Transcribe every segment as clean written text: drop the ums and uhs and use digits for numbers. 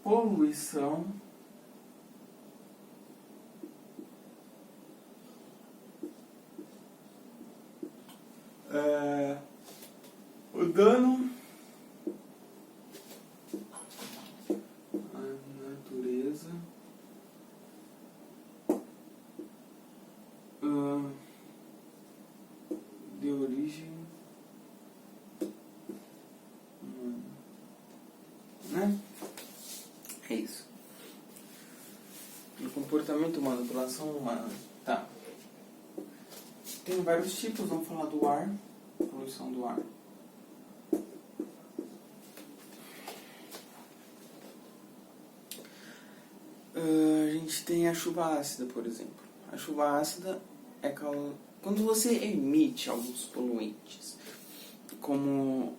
poluição o dano à natureza de origem humana, né? É isso. O comportamento humano, pela ação humana. Tá. Tem vários tipos, vamos falar do ar, poluição do ar. A gente tem a chuva ácida, por exemplo. A chuva ácida é quando você emite alguns poluentes, como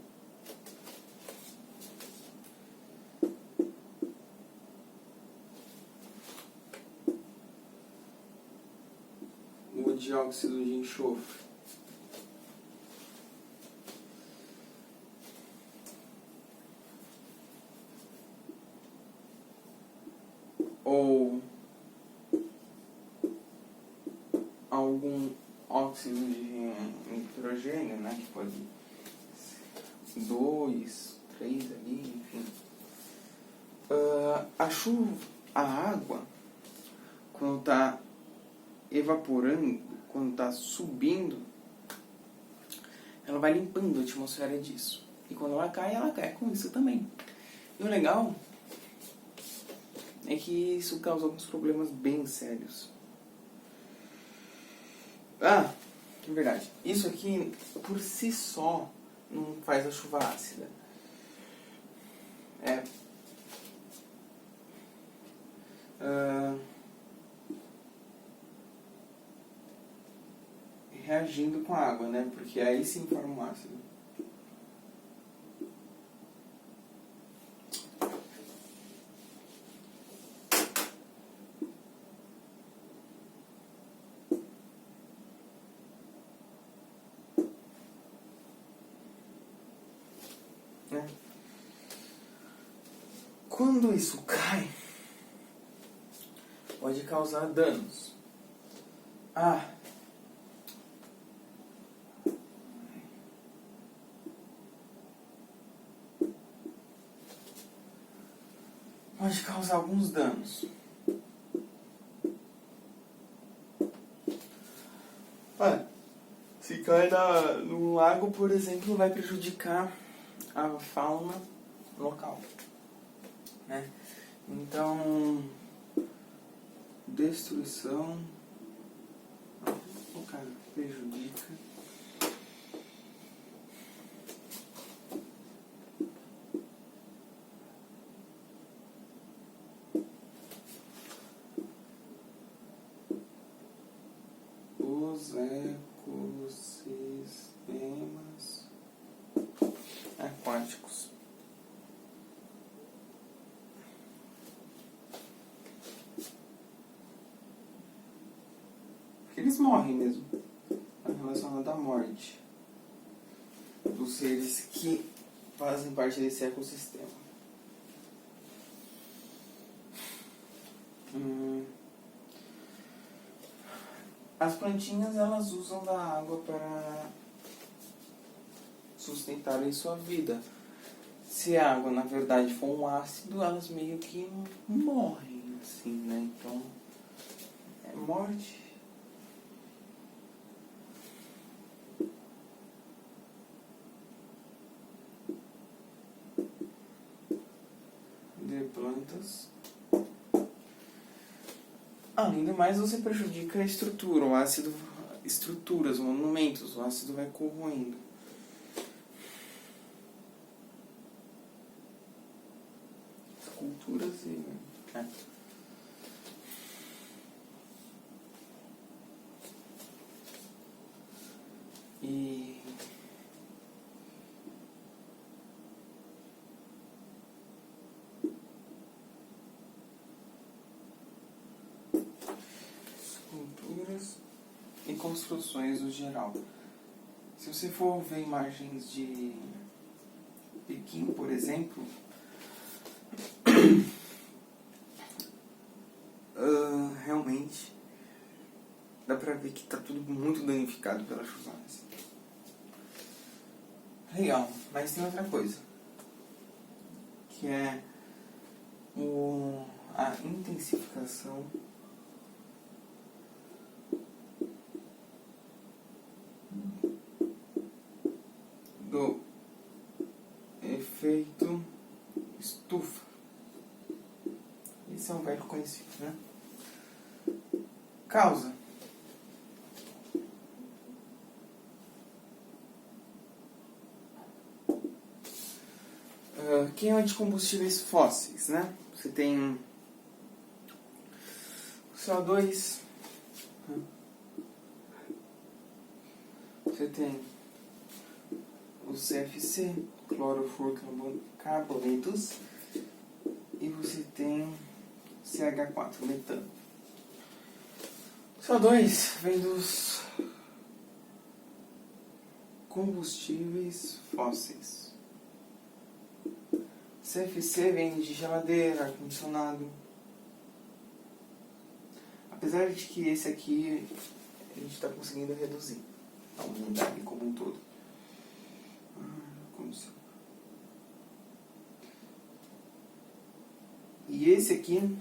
o dióxido de enxofre, ou algum óxido de nitrogênio, né, que pode ser 2, 3 ali, enfim. A água, quando está evaporando, quando está subindo, ela vai limpando a atmosfera disso. E quando ela cai com isso também. E o legal é que isso causa alguns problemas bem sérios. É verdade. Isso aqui, por si só, não faz a chuva ácida. Reagindo com a água, né? Porque aí sim forma um ácido. Né? Quando isso cai, pode causar danos. Pode causar alguns danos. Se cai no lago, por exemplo, vai prejudicar a fauna local, né? Então, destruição, prejudica. Os ecossistemas aquáticos. Porque eles morrem mesmo. É relacionado à morte dos seres que fazem parte desse ecossistema. As plantinhas, elas usam da água para sustentarem sua vida. Se a água, na verdade, for um ácido, elas meio que morrem, assim, né? Então, é morte. De plantas. Além do mais, você prejudica a estrutura, o ácido, estruturas, monumentos, o ácido vai corroendo. Esculturas e... E... e construções no geral. Se você for ver imagens de Pequim, por exemplo, realmente dá pra ver que tá tudo muito danificado pelas fusões. Legal, mas tem outra coisa, que é a intensificação do efeito estufa. Esse é um velho conhecido, né? Causa queima de combustíveis fósseis, né? Você tem o CO2, você tem o CFC, clorofluorcarbonetos, e você tem CH4, metano. O CO2 vem dos combustíveis fósseis. CFC vem de geladeira, ar-condicionado. Apesar de que esse aqui a gente está conseguindo reduzir a umidade como um todo. E esse aqui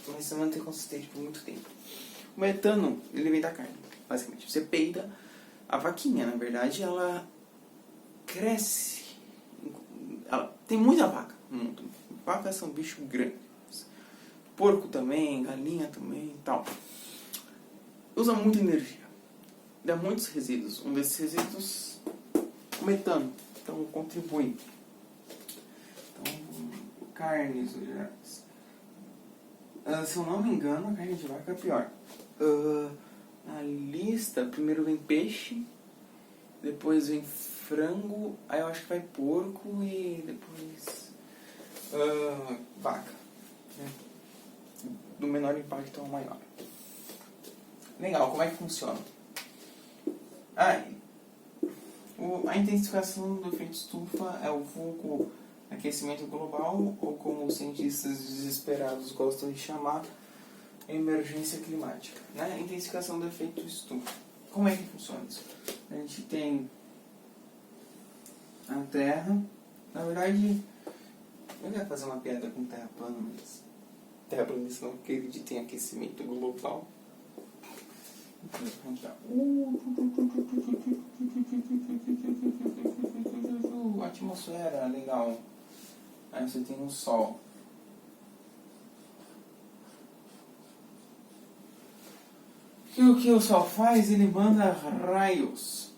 vai se manter consistente por muito tempo. O metano, ele vem da carne, basicamente. Você peida, a vaquinha, na verdade, ela cresce. Tem muita vaca no mundo. Vacas são bichos grandes. Porco também, galinha também e tal. Usa muita energia. Dá muitos resíduos. Um desses resíduos o metano. Então contribui. Então, carnes, se eu não me engano, a carne de vaca é pior. Na lista, primeiro vem peixe, depois vem frango, aí eu acho que vai porco e depois vaca, né? Do menor impacto ao maior. Legal, como é que funciona? A intensificação do efeito estufa é o vulgo aquecimento global, ou como os cientistas desesperados gostam de chamar, emergência climática, né? A intensificação do efeito estufa. Como é que funciona isso? A gente tem a Terra, na verdade, eu ia fazer uma piada com terra plana, mas terra plana não acredita em aquecimento global. Atmosfera, legal. Aí você tem um Sol. E o que o Sol faz? Ele manda raios.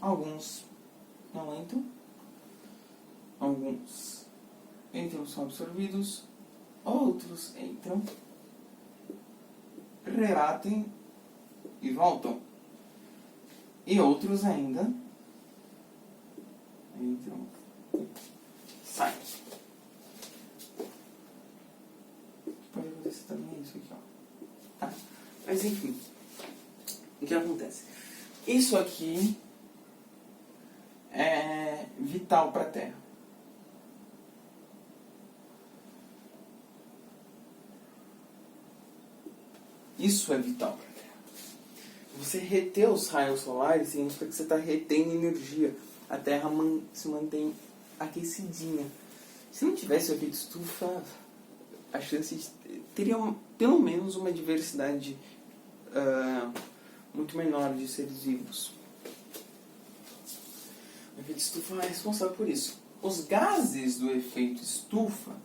Alguns não entram. Alguns entram, são absorvidos. Outros entram, rebatem e voltam. E outros ainda entram e saem. Pode acontecer também isso aqui, ó. Tá. Mas enfim, o que acontece? Isso aqui é vital para a Terra. Isso é vital para a Terra. Você reter os raios solares significa que você está retendo energia. A Terra se mantém aquecidinha. Se não tivesse o efeito estufa, a chance teria pelo menos uma diversidade muito menor de seres vivos. O efeito estufa é responsável por isso. Os gases do efeito estufa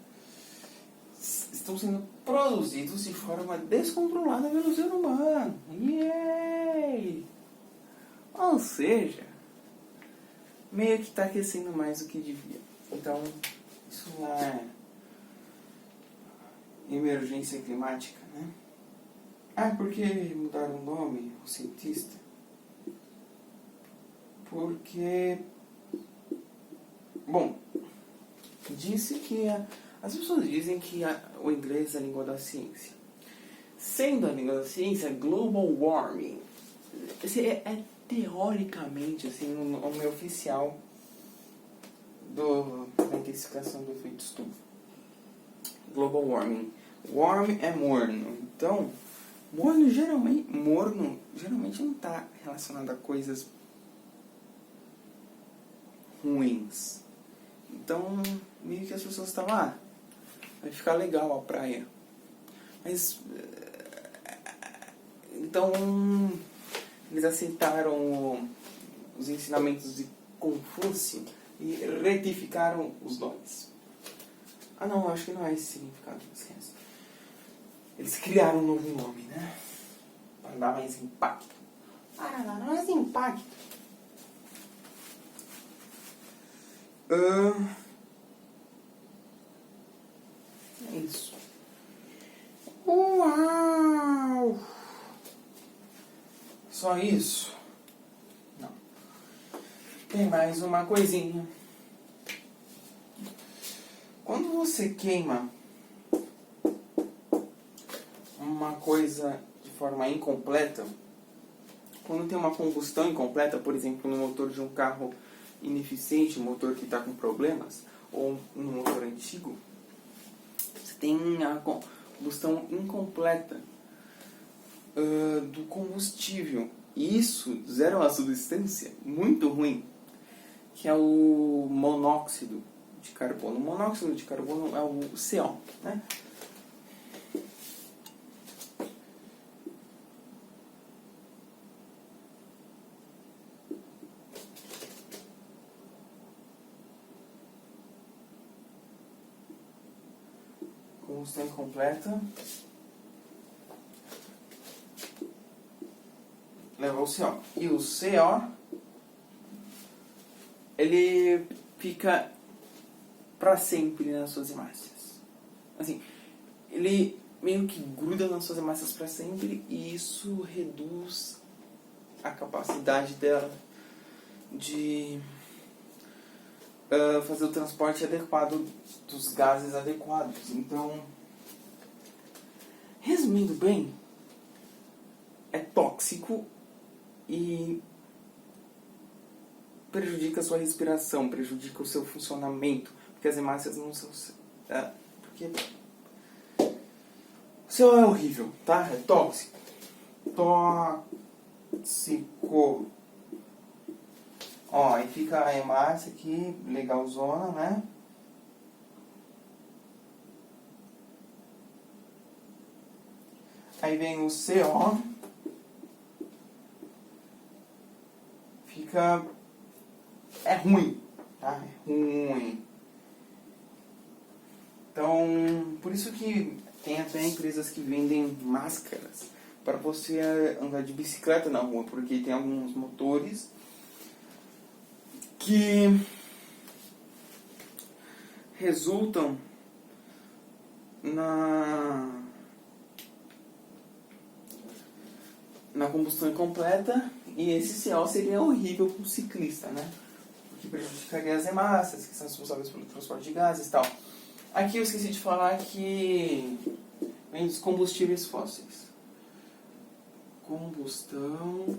estão sendo produzidos de forma descontrolada pelo ser humano. Yay! Ou seja, meio que está aquecendo mais do que devia. Então, isso não é emergência climática, né? Por que mudaram o nome, o cientista? Porque, bom, disse que as pessoas dizem que o inglês é a língua da ciência. Sendo a língua da ciência, global warming é teoricamente assim, o nome oficial da intensificação do efeito estufa. Global warming. Warm é morno. Então, morno geralmente não está relacionado a coisas ruins. Então, meio que as pessoas estavam, vai ficar legal a praia. Mas, então, eles aceitaram os ensinamentos de Confúcio e retificaram os nomes. Não, acho que não é esse significado. Esquece. Eles criaram um novo nome, né? Para dar mais impacto. Para dar mais impacto. É isso. Uau! Só isso? Não. Tem mais uma coisinha. Quando você queima uma coisa de forma incompleta, quando tem uma combustão incompleta, por exemplo, no motor de um carro ineficiente, um motor que está com problemas, ou um motor antigo, você tem a combustão incompleta do combustível. E isso gera uma substância muito ruim, que é o monóxido de carbono. O monóxido de carbono é o CO, né? Combustão incompleta leva ao CO. E o CO, ele fica para sempre nas suas hemácias. Assim, ele meio que gruda nas suas hemácias para sempre, e isso reduz a capacidade dela de fazer o transporte adequado dos gases adequados. Então, resumindo bem, é tóxico e prejudica a sua respiração, prejudica o seu funcionamento, porque as hemácias não são... porque o CO é horrível, tá? É tóxico. Tóxico. Ó, aí fica a hemácia aqui, legalzona, né? Aí vem o CO. Fica... é ruim, tá? É ruim. Então, por isso que tem até empresas que vendem máscaras para você andar de bicicleta na rua, porque tem alguns motores que resultam na combustão incompleta, e esse CO seria horrível para o ciclista, né? Porque prejudicaria as hemácias, que são responsáveis pelo transporte de gases e tal. Aqui eu esqueci de falar que vem dos combustíveis fósseis. Combustão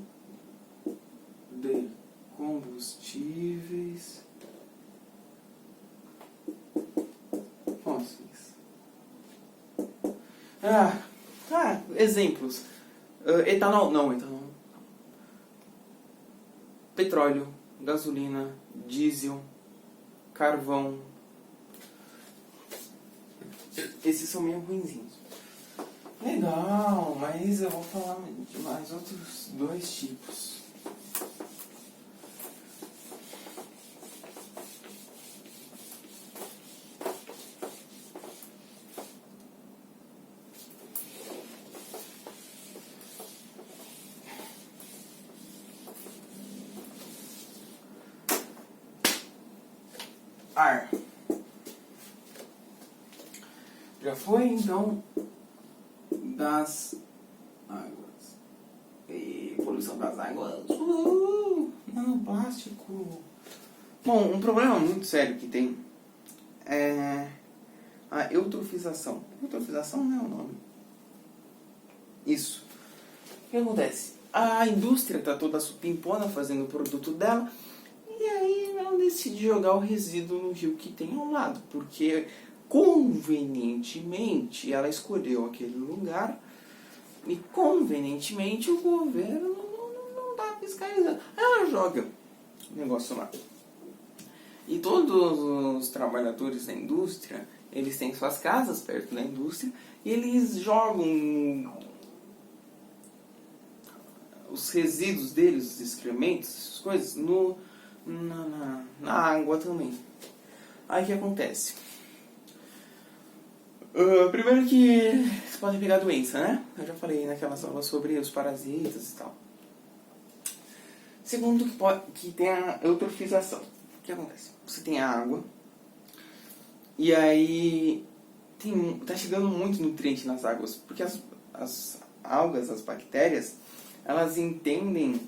de combustíveis fósseis. Exemplos. Etanol, não, etanol. Petróleo, gasolina, diesel, carvão. Esses são meio ruinzinhos. Legal, mas eu vou falar de mais outros dois tipos. Ar. Já foi, então, das águas. E poluição das águas. Nanoplástico. Bom, um problema muito sério que tem é a eutrofização. Eutrofização não é o nome. Isso. O que acontece? A indústria está toda supimpona fazendo o produto dela, e aí ela decide jogar o resíduo no rio que tem ao lado, porque convenientemente ela escolheu aquele lugar e convenientemente o governo não está fiscalizando. Ela joga o negócio lá. E todos os trabalhadores da indústria, eles têm suas casas perto da indústria e eles jogam os resíduos deles, os excrementos, essas coisas, na água também. Aí o que acontece? Primeiro que você pode pegar doença, né? Eu já falei naquelas aulas sobre os parasitas e tal. Segundo que tem a eutrofização. O que acontece? Você tem a água e aí tá chegando muito nutriente nas águas, porque as algas, as bactérias, elas entendem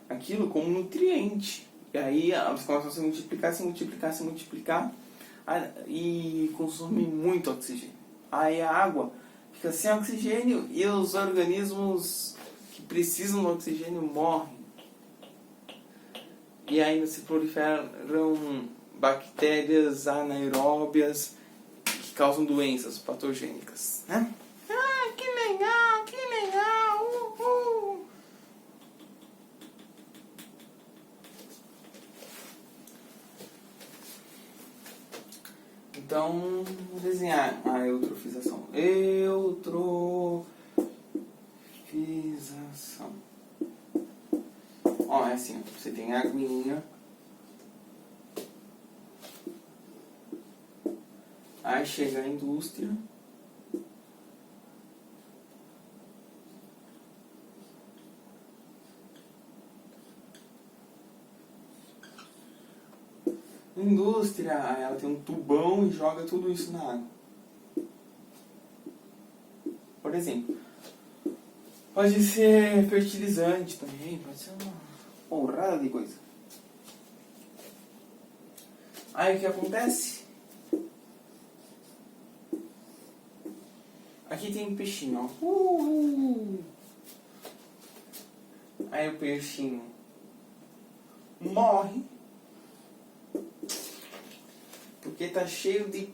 aquilo como nutriente. E aí elas começam a se multiplicar e consumem muito oxigênio. Aí a água fica sem oxigênio e os organismos que precisam do oxigênio morrem. E ainda se proliferam bactérias anaeróbias que causam doenças patogênicas, né? Ah, que legal, que legal! Uhul. Então, vou desenhar a eutrofização. Eutrofização. Ó, é assim, você tem a aguinha. Aí chega a indústria. A indústria, ela tem um tubão e joga tudo isso na água. Por exemplo, pode ser fertilizante também, pode ser uma porrada de coisa. Aí o que acontece? Aqui tem um peixinho, ó. Aí o peixinho morre porque tá cheio de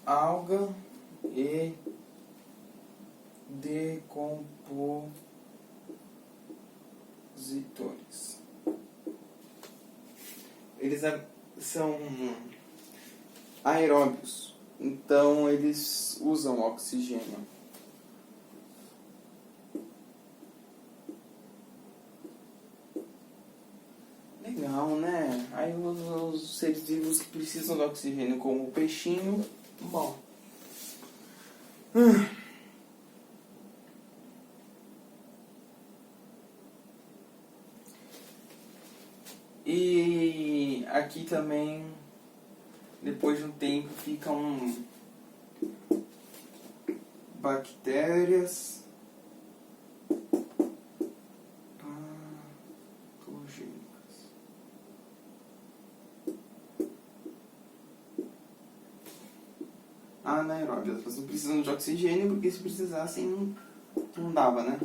alga e decompositores. Eles são aeróbios, então eles usam oxigênio. Legal, né? Aí os seres vivos que precisam de oxigênio, como o peixinho, bom. E aqui também, depois de um tempo, ficam bactérias patogênicas. Anaeróbias. Elas não precisam de oxigênio, porque se precisassem não dava, né?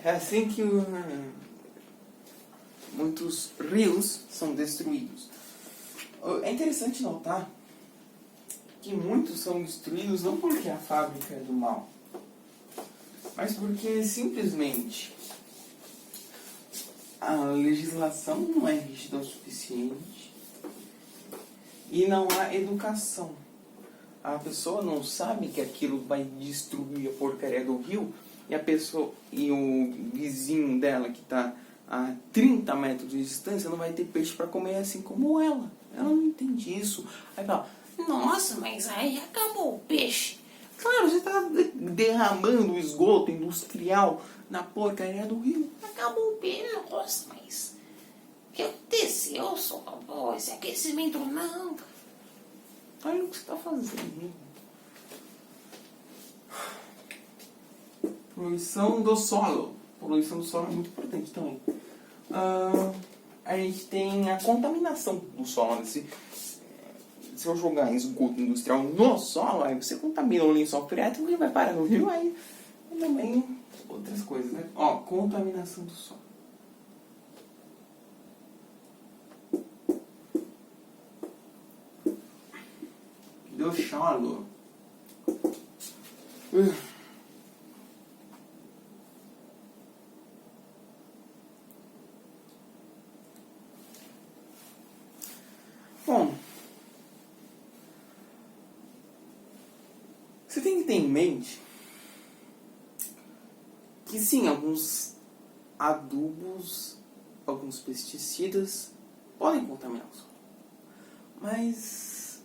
É assim que muitos rios são destruídos. É interessante notar que muitos são destruídos não porque a fábrica é do mal, mas porque simplesmente a legislação não é rígida o suficiente e não há educação. A pessoa não sabe que aquilo vai destruir a porcaria do rio e a pessoa e o vizinho dela que está a 30 metros de distância não vai ter peixe para comer assim como ela. Ela não entende isso. Aí fala, nossa, mas aí acabou o peixe. Claro, você está derramando o esgoto industrial na porcaria do rio. Acabou o peixe. Nossa, mas o que aconteceu, só esse aquecimento não. Olha o que você está fazendo. Poluição do solo. Poluição do solo é muito importante também. A gente tem a contaminação do solo. Se eu jogar esgoto industrial no solo, aí você contamina o lençol freático e vai parar no rio, aí também outras coisas, né? Ó, contaminação do solo. Do solo. Bom, você tem que ter em mente que sim, alguns adubos, alguns pesticidas podem contaminar o solo. Mas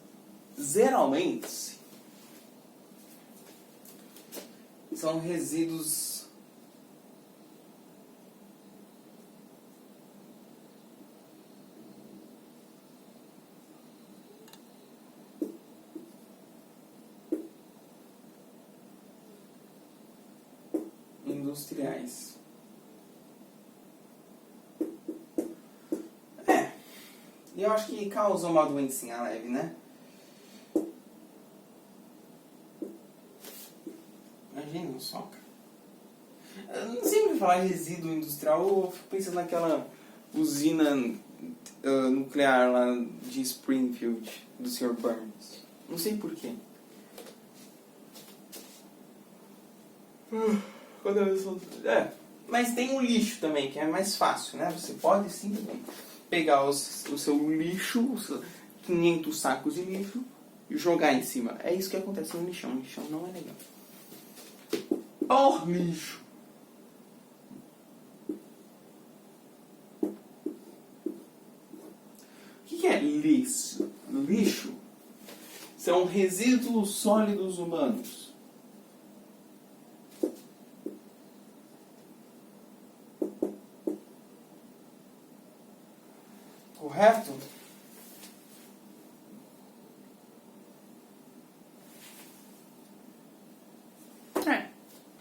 geralmente são resíduos industriais. E eu acho que causa uma doencinha leve, né? Imagina só, cara. Eu não sei me falar resíduo industrial, eu fico pensando naquela usina nuclear lá de Springfield, do Sr. Burns. Não sei porquê. Mas tem o lixo também, que é mais fácil, né? Você pode simplesmente pegar o seu lixo, os 500 sacos de lixo, e jogar em cima. É isso que acontece no lixão. O lixão não é legal. Lixo! O que é lixo? Lixo são resíduos sólidos humanos. Correto?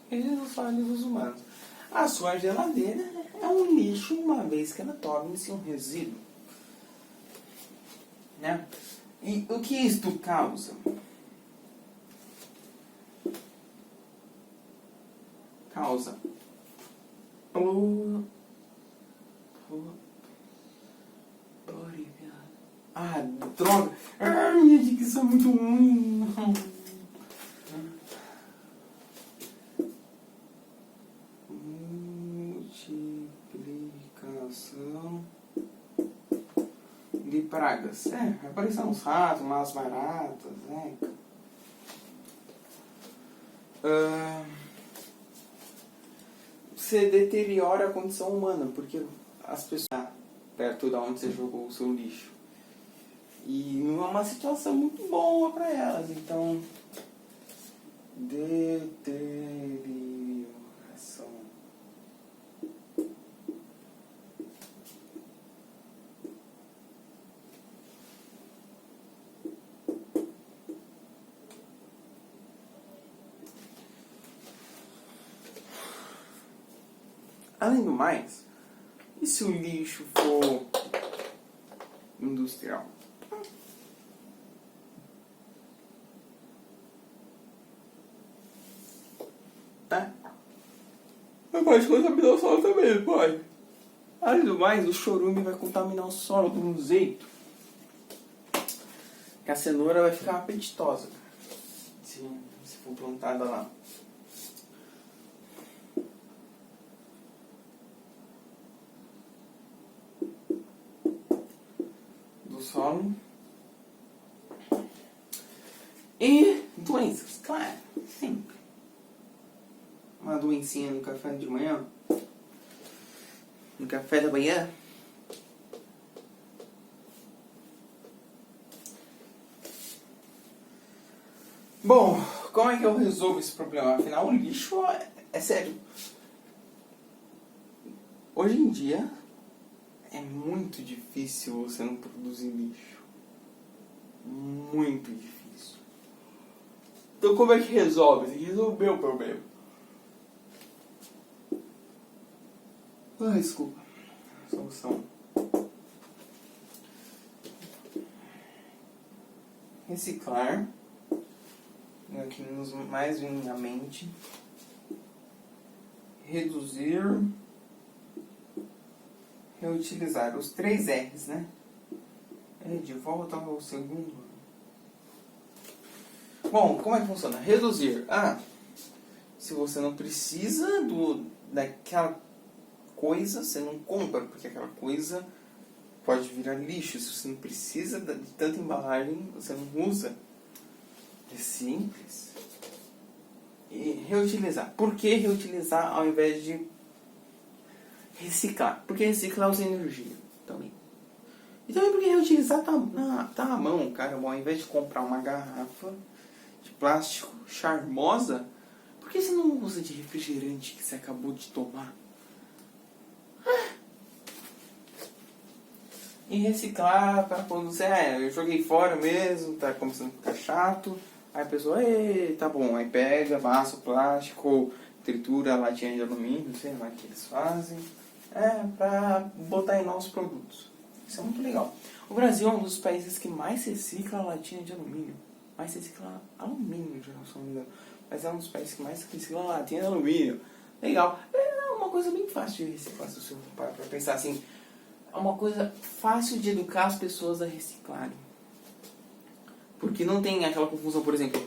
Resíduos sólidos humanos. A sua geladeira é um lixo, uma vez que ela torne-se um resíduo. Né? E o que isto causa? Causa. Droga! Minha dicção é muito ruim. Multiplicação de pragas. Aparecem uns ratos, umas baratas, né? Você deteriora a condição humana, porque as pessoas perto de onde você jogou o seu lixo. E não é uma situação muito boa para elas, então deterioração. Além do mais, e se o lixo for industrial? Mas pode contaminar o solo também, pode. Além do mais, o chorume vai contaminar o solo de um jeito que a cenoura vai ficar apetitosa, se for plantada lá. Do solo. E doenças, claro, sempre. Uma doencinha no café de manhã. No café da manhã. Bom, como é que eu resolvo esse problema? Afinal, o lixo é sério. Hoje em dia, é muito difícil você não produzir lixo. Muito difícil. Então como é que resolve? Tem que resolver o problema. Desculpa. Solução. Reciclar. É o que nos mais vem na mente. reduzir, reutilizar. Os 3 R's, né? De volta ao segundo. Bom, como é que funciona? Reduzir. Se você não precisa daquela coisa, você não compra, porque aquela coisa pode virar lixo. Se você não precisa de tanta embalagem, você não usa. É simples. E reutilizar. Por que reutilizar ao invés de reciclar? Porque reciclar usa energia também. E também porque reutilizar tá na mão, cara. Bom, ao invés de comprar uma garrafa de plástico charmosa, por que você não usa de refrigerante que você acabou de tomar? E reciclar para quando você... eu joguei fora mesmo, tá começando a ficar chato. Aí a pessoa, tá bom. Aí pega, amassa o plástico, tritura a latinha de alumínio, não sei lá o que eles fazem. Pra botar em novos produtos. Isso é muito legal. O Brasil é um dos países que mais recicla a latinha de alumínio. Mais recicla alumínio, já não sou me engano. Mas é um dos países que mais recicla a latinha de alumínio. Legal. É uma coisa bem fácil de reciclar, se você parar pra pensar assim. É uma coisa fácil de educar as pessoas a reciclarem. Porque não tem aquela confusão, por exemplo,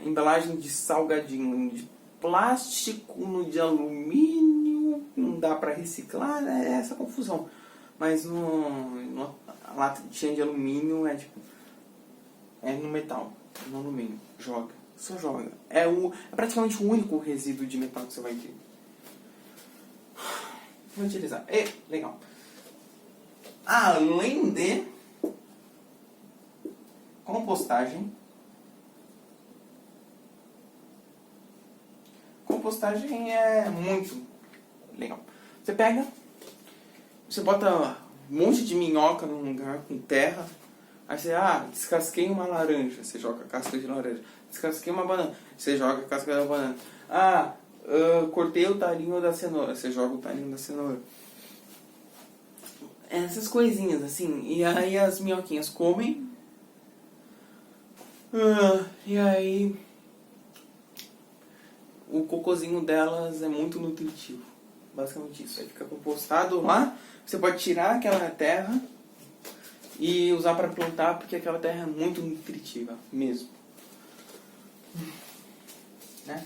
embalagem de salgadinho de plástico no de alumínio, não dá pra reciclar, é essa confusão. Mas a latinha de alumínio é no metal, no alumínio. Joga, só joga. É praticamente o único resíduo de metal que você vai ter. Vou utilizar. Legal. Além de compostagem. Compostagem é muito legal. Você pega, você bota um monte de minhoca num lugar com terra. Aí você, descasquei uma laranja, você joga a casca de laranja. Descasquei uma banana, você joga a casca da banana. Cortei o talinho da cenoura, você joga o talinho da cenoura. Essas coisinhas assim. E aí as minhoquinhas comem. E aí o cocôzinho delas é muito nutritivo. Basicamente isso. Aí fica compostado lá. Você pode tirar aquela terra e usar para plantar, porque aquela terra é muito nutritiva mesmo. Né?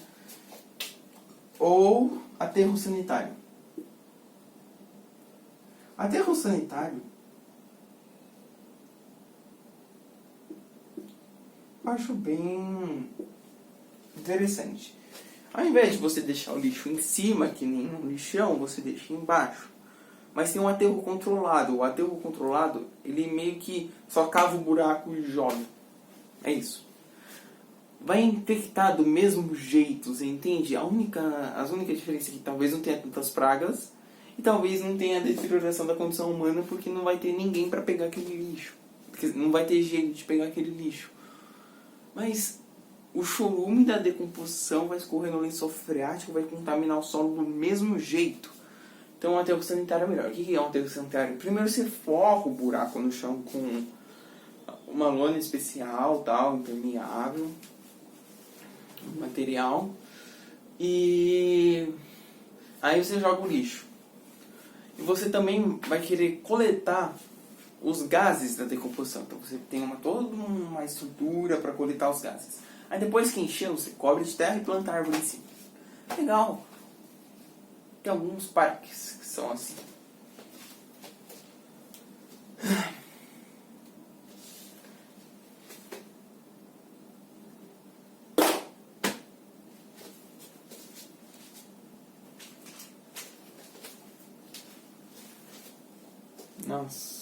Ou aterro sanitário. Aterro sanitário, eu acho bem interessante. Ao invés de você deixar o lixo em cima, que nem um lixão, você deixa embaixo. Mas tem um aterro controlado. O aterro controlado, ele meio que só cava o buraco e joga. É isso. Vai infectar do mesmo jeito, você entende? As únicas diferenças é que talvez não tenha tantas pragas e talvez não tenha a deterioração da condição humana, porque não vai ter ninguém para pegar aquele lixo. Porque não vai ter jeito de pegar aquele lixo. Mas o chorume da decomposição vai escorrer no lençol freático, vai contaminar o solo do mesmo jeito. Então, um aterro sanitário é melhor. O que é um aterro sanitário? Primeiro você forra o buraco no chão com uma lona especial, tal, impermeável, material. E aí você joga o lixo. E você também vai querer coletar os gases da decomposição. Então você tem toda uma estrutura para coletar os gases. Aí depois que encheu, você cobre de terra e planta árvore em cima. Legal. Tem alguns parques que são assim. Nossa.